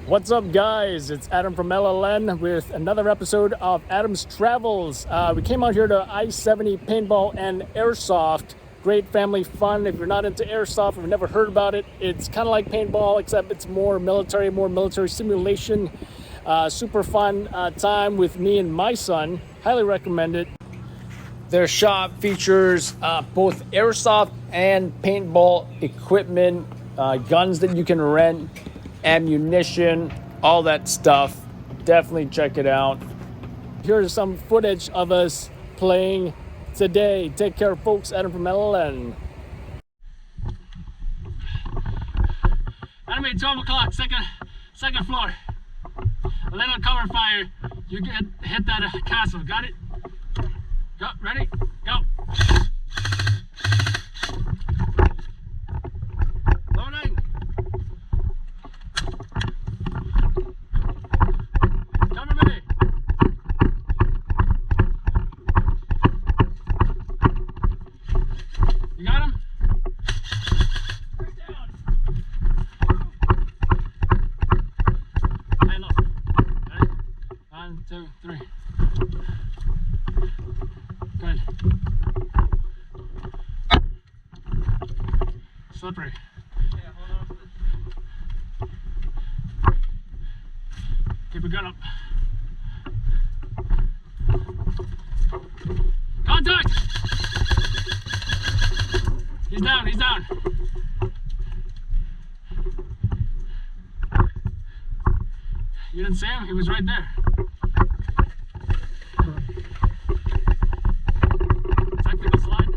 What's up, guys? It's Adam from LLN with another episode of Adam's Travels. We came out here to I-70 Paintball and Airsoft. Great family fun. If you're not into airsoft, if you've never heard about it, it's kind of like paintball, except it's more military simulation. Super fun time with me and my son. Highly recommend it. Their shop features both airsoft and paintball equipment, guns that you can rent, ammunition, all that stuff. Definitely check it out. Here's some footage of us playing today. Take care, folks. Adam from LLN. Enemy 12 o'clock, second floor. A little cover fire. You hit that castle. Got it? Go, ready? Go. Loading. Cover me. You got him? Down. Hey, look. Ready? 1, 2, 3. Good. Slippery. Yeah, hold on to this. Keep your gun up. Contact! He's down, he's down. You didn't see him? He was right there. Tactical slide.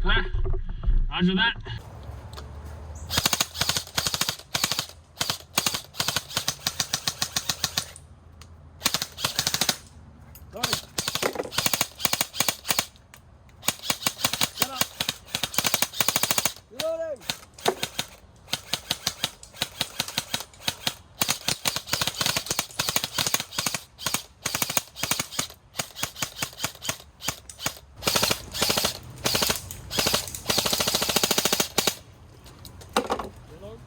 Clear? Roger that. Loading. Shut up. Reloading. Reload.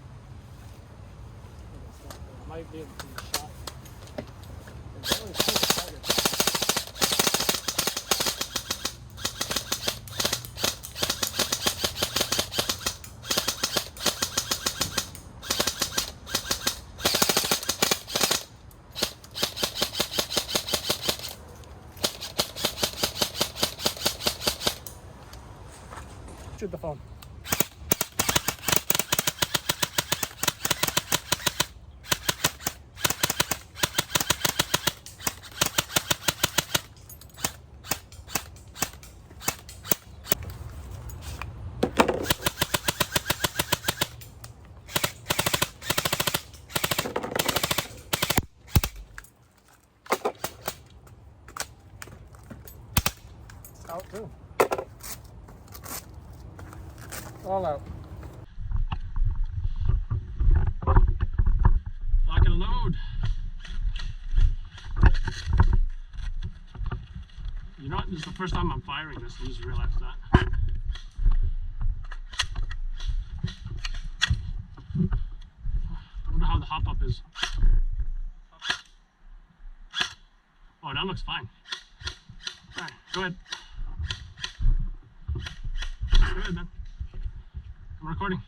Might be able to be shot. There's only 4 targets. Shoot the phone. It's out too. All out. Lock and load. You know what? This is the first time I'm firing this. I just realized that. I wonder how the hop up is. Oh, that looks fine. Alright, go ahead. Go ahead, man. I'm recording.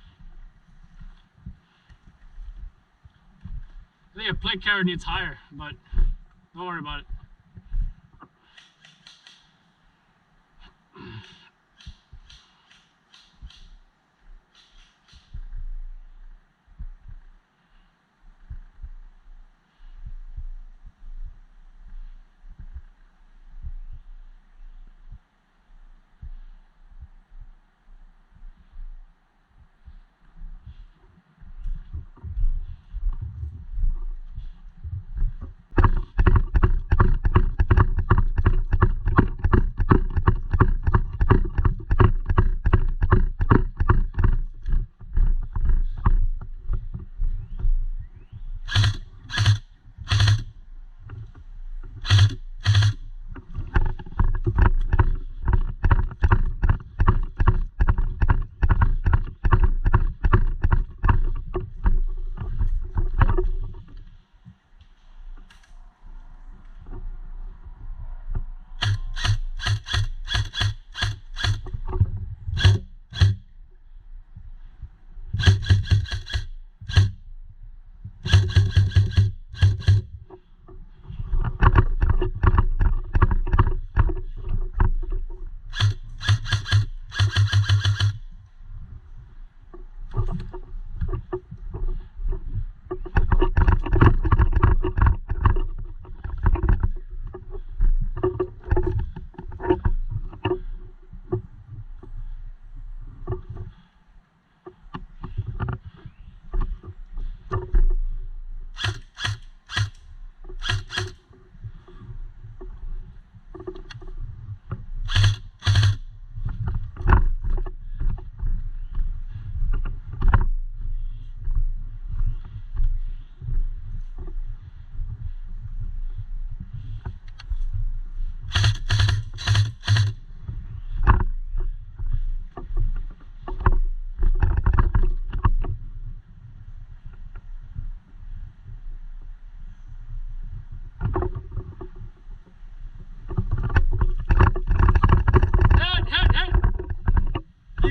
I think a plate carrier needs higher, but don't worry about it.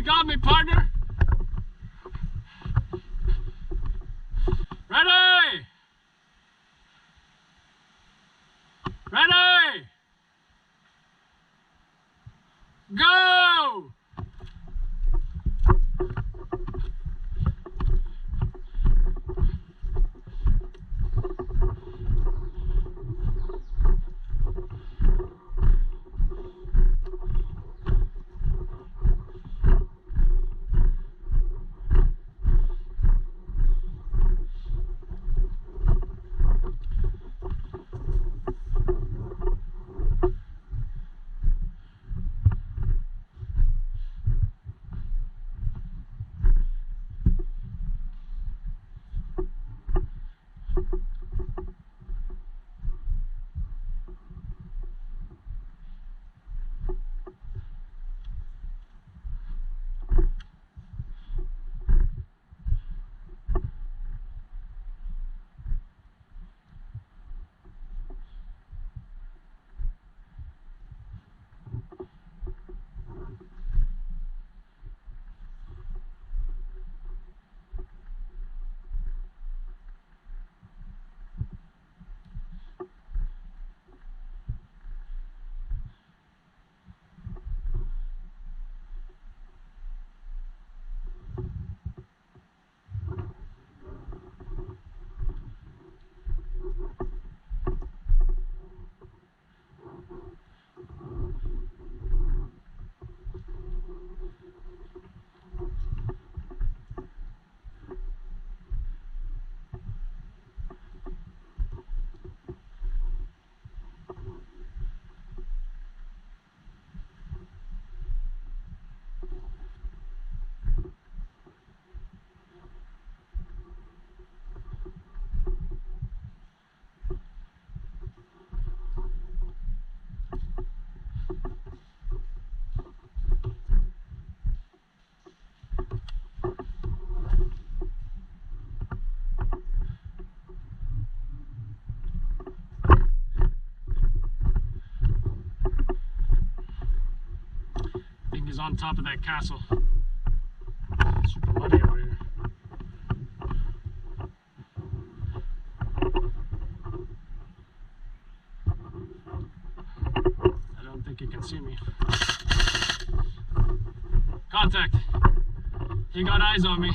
got me, partner? Ready? Ready? Go! Is on top of that castle. Super muddy out here. I don't think he can see me. Contact. He got eyes on me.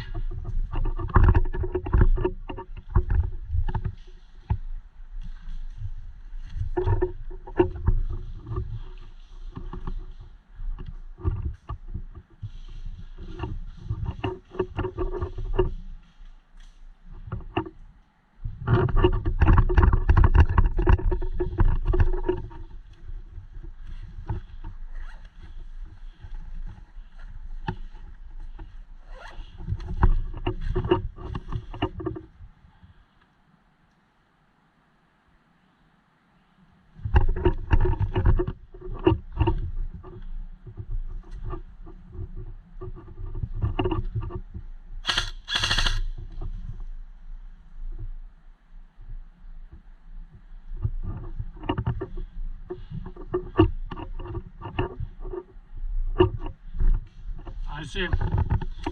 I see him.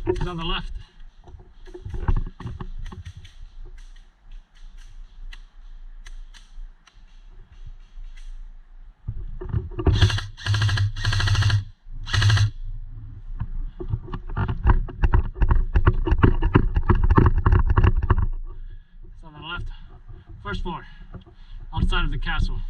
He's on the left. It's on the left. First floor. Outside of the castle.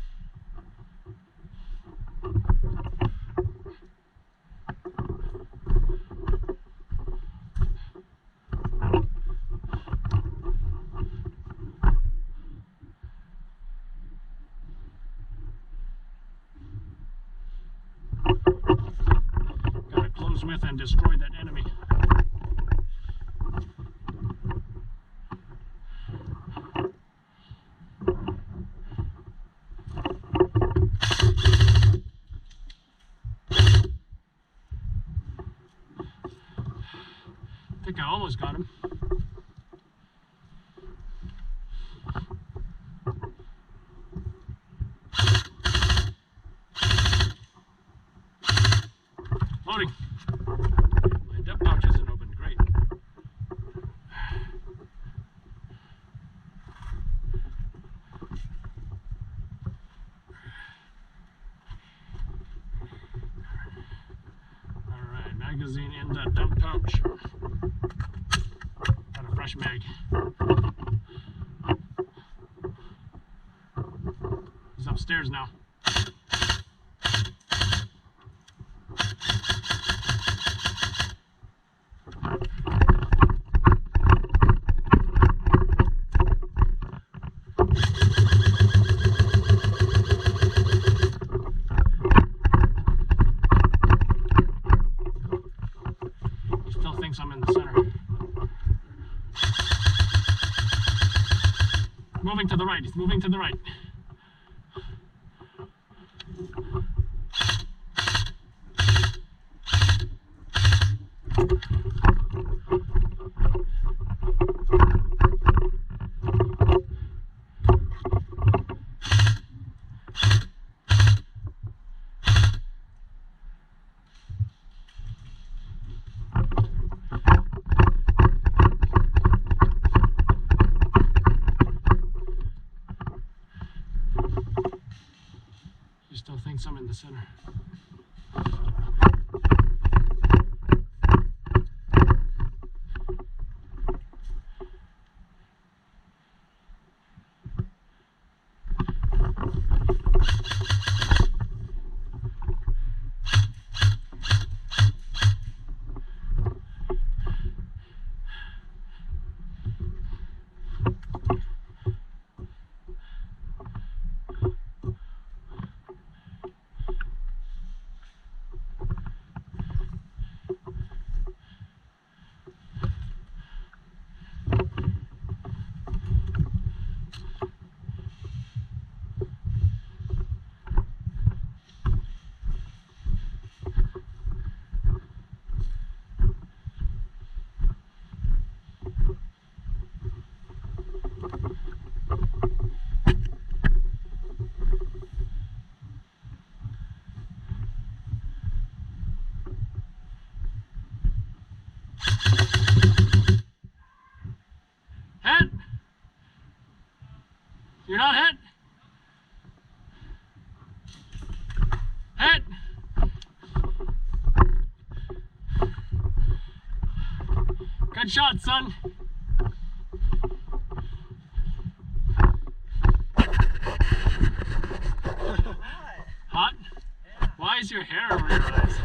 With and destroy that enemy. I think I almost got him. Loading. magazine in the dump pouch. Got a fresh mag. He's upstairs now. I'm in the center. Moving to the right, he's moving to the right. Still thinks I'm in the center. Hit! You're not hit? Hit! Good shot, son. Hot? Yeah. Why is your hair over your eyes?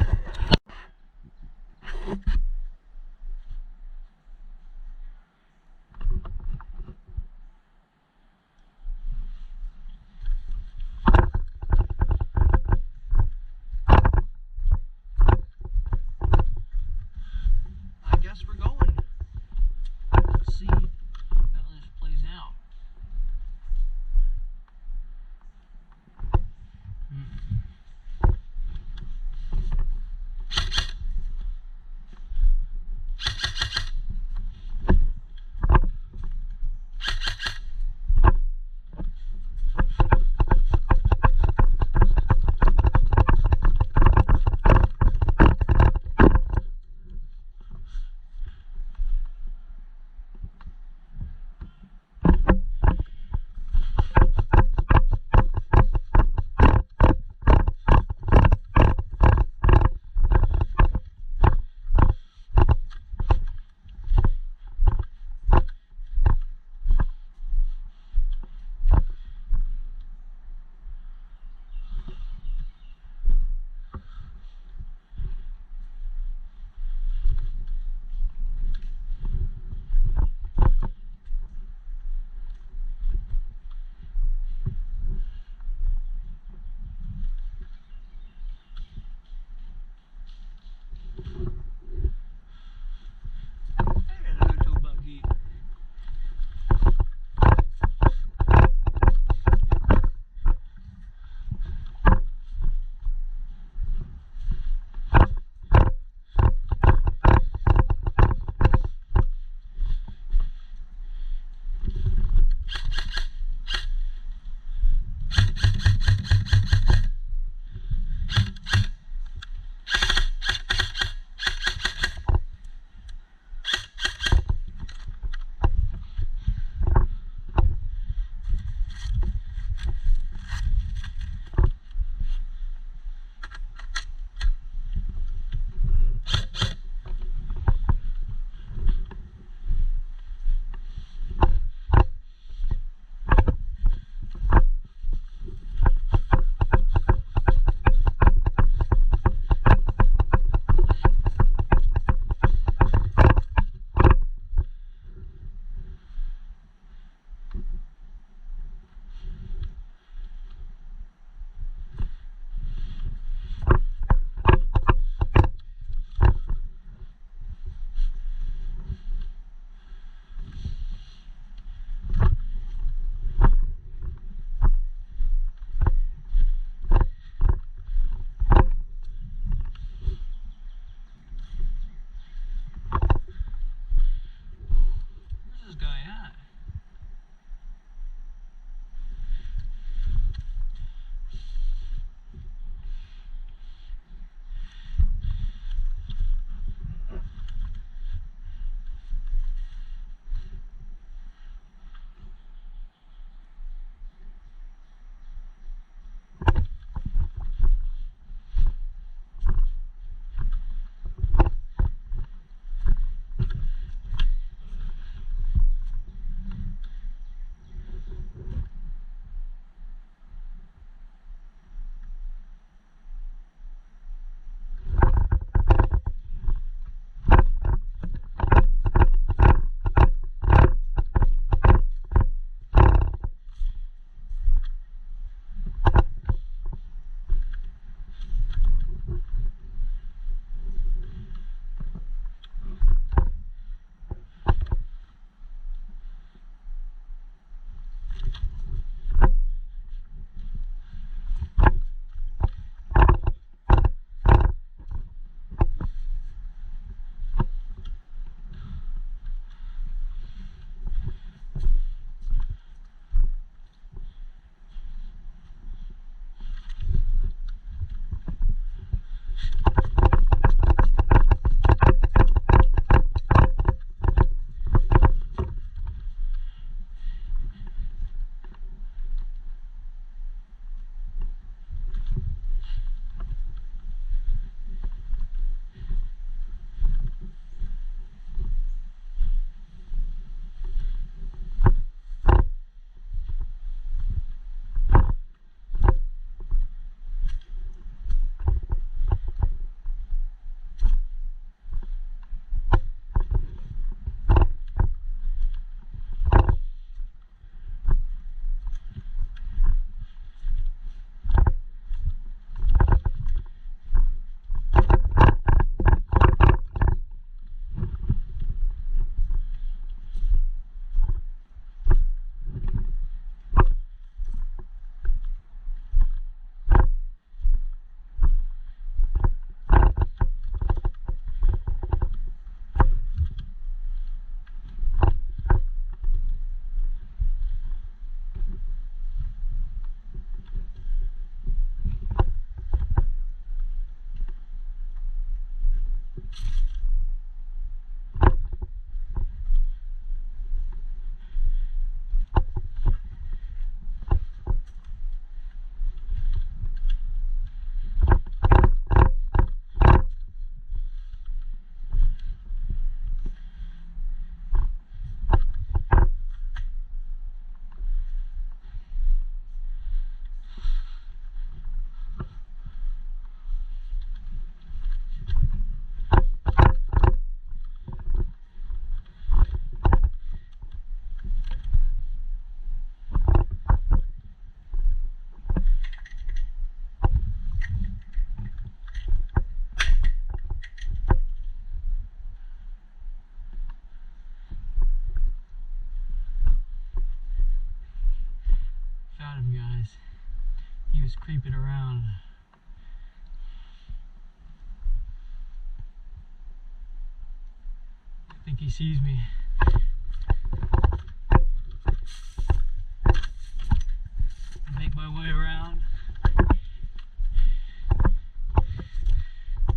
We're going. Let's see how this plays out. He's creeping around. I think he sees me. I make my way around.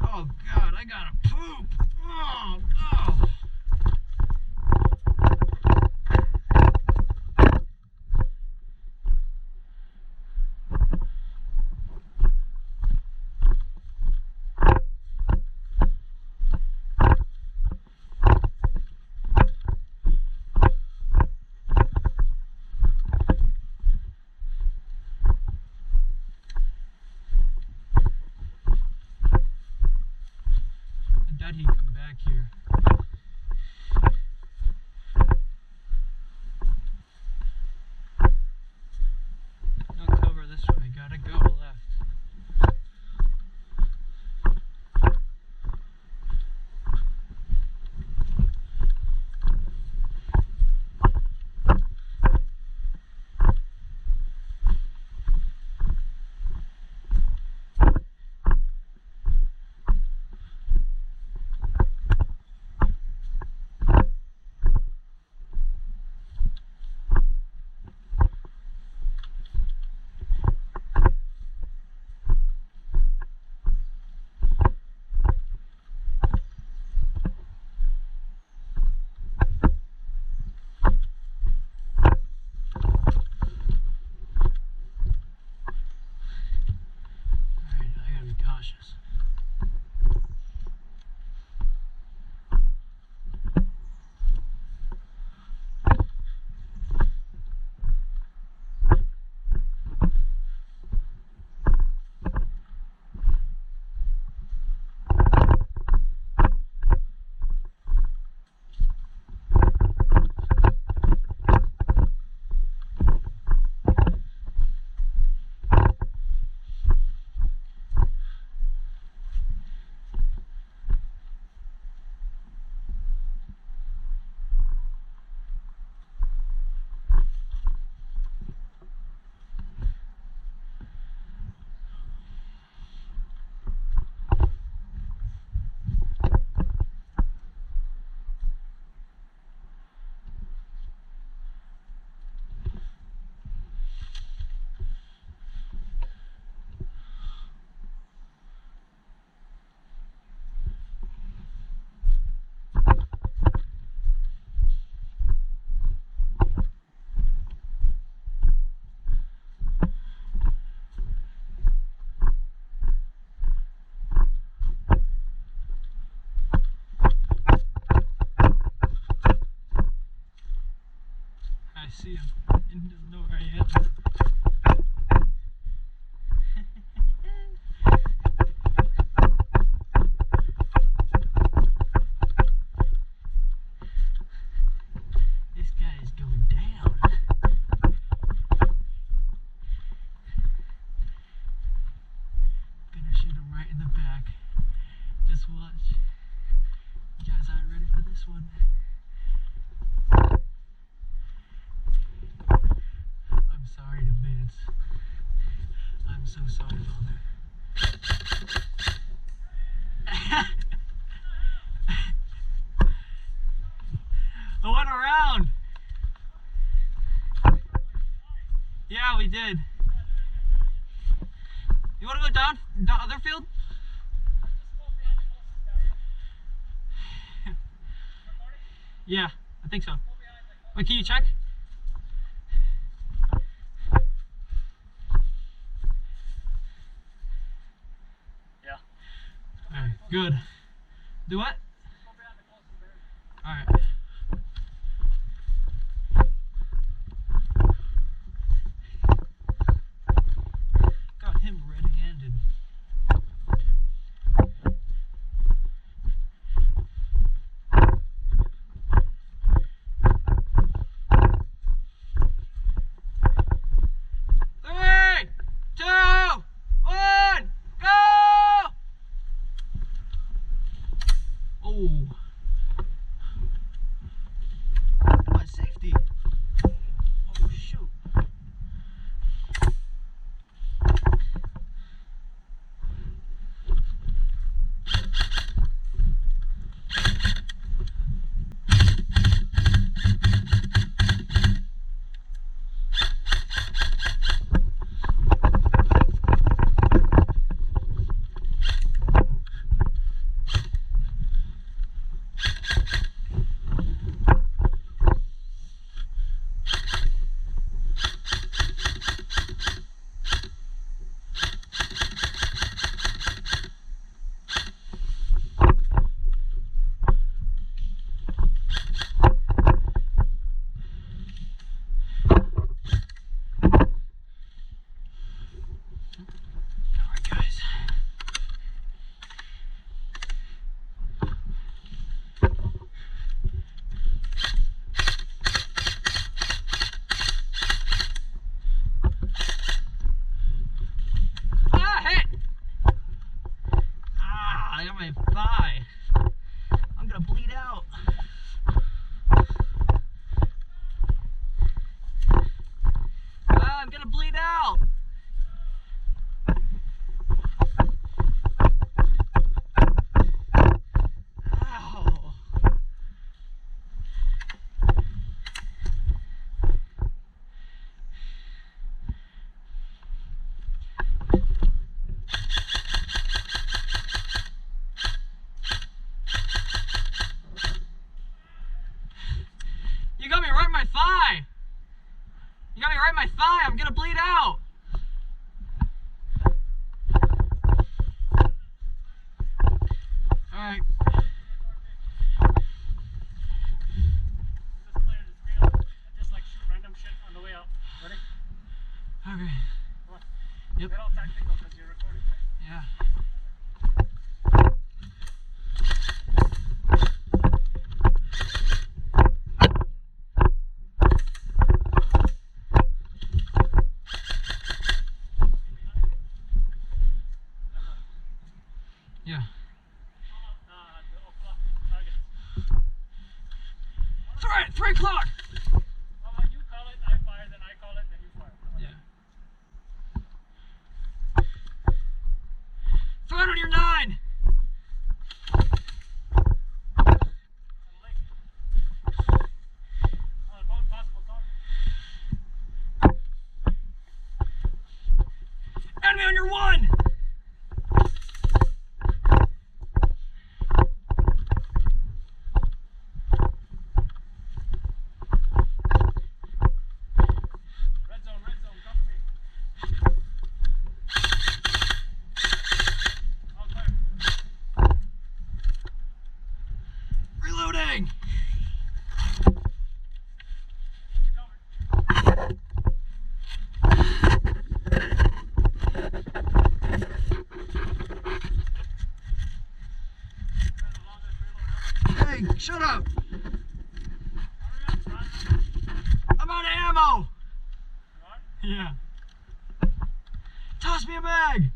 Oh God, I gotta poop! Oh no! I doubt he'd come back here. No cover this way, gotta go left. Cautious. I see him. He doesn't know where I am. This guy is going down. Gonna shoot him right in the back. Just watch. You guys aren't ready for this one. I'm sorry in advance. I'm so sorry, Father. I went around. Yeah, we did. You want to go down the other field? Yeah, I think so. Wait, can you check? Yeah. Alright, good. Do what? Alright. Got him red-handed. gonna bleed out. Ah, I'm gonna bleed out. Ow. You got me right in my thigh. You got me right in my thigh. I'm gonna bleed out. All right. Just clear the scale and just like shoot random shit on the way out. Ready? Okay. Come on. Yep. Get all tactical because you're recording, right? Yeah. Yeah. The o'clock target. 3 o'clock. You call it, I fire, then I call it, then you fire. Yeah. Throw it on your 9. Both possible targets. Enemy on your 1. Red zone, cover me. All clear. Reloading. Covered. Hey, shut up. I'm out of ammo. Yeah. Toss me a mag.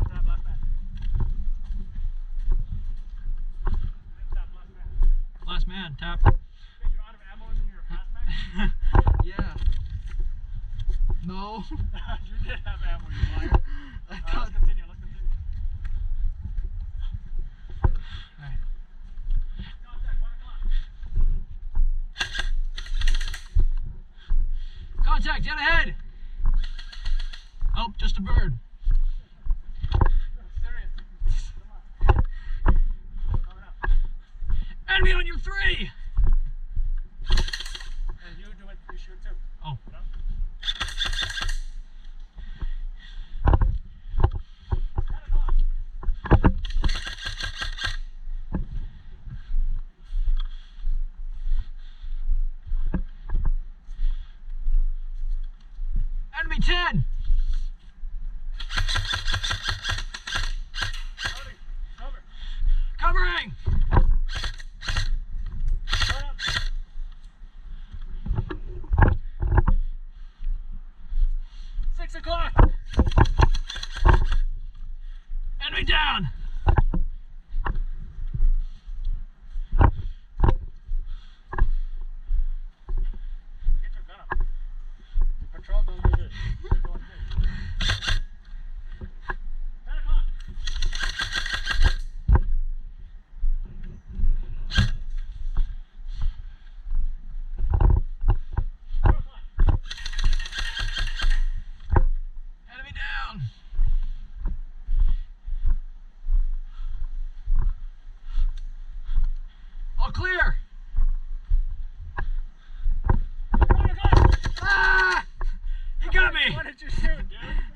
Tap last man. Tap last man. Last man, tap. Wait, you're out of ammo in your fast mag? Yeah. No. You did have ammo, you liar. I Let's thought. continue, let's continue. Alright. Contact, 1 o'clock. Contact, dead ahead. Oh, just a bird. Serious. Come on. Coming up. Enemy on your 3. And you do it, you shoot too. Oh. You know? Enemy 10. Loading. Cover. Covering. Run up. 6 o'clock. Enemy down. Get your gun up. The patrol don't do this. You're going good. 10 o'clock. Enemy down. All clear. 1 o'clock. Ah! He got me. What did you shoot, dude?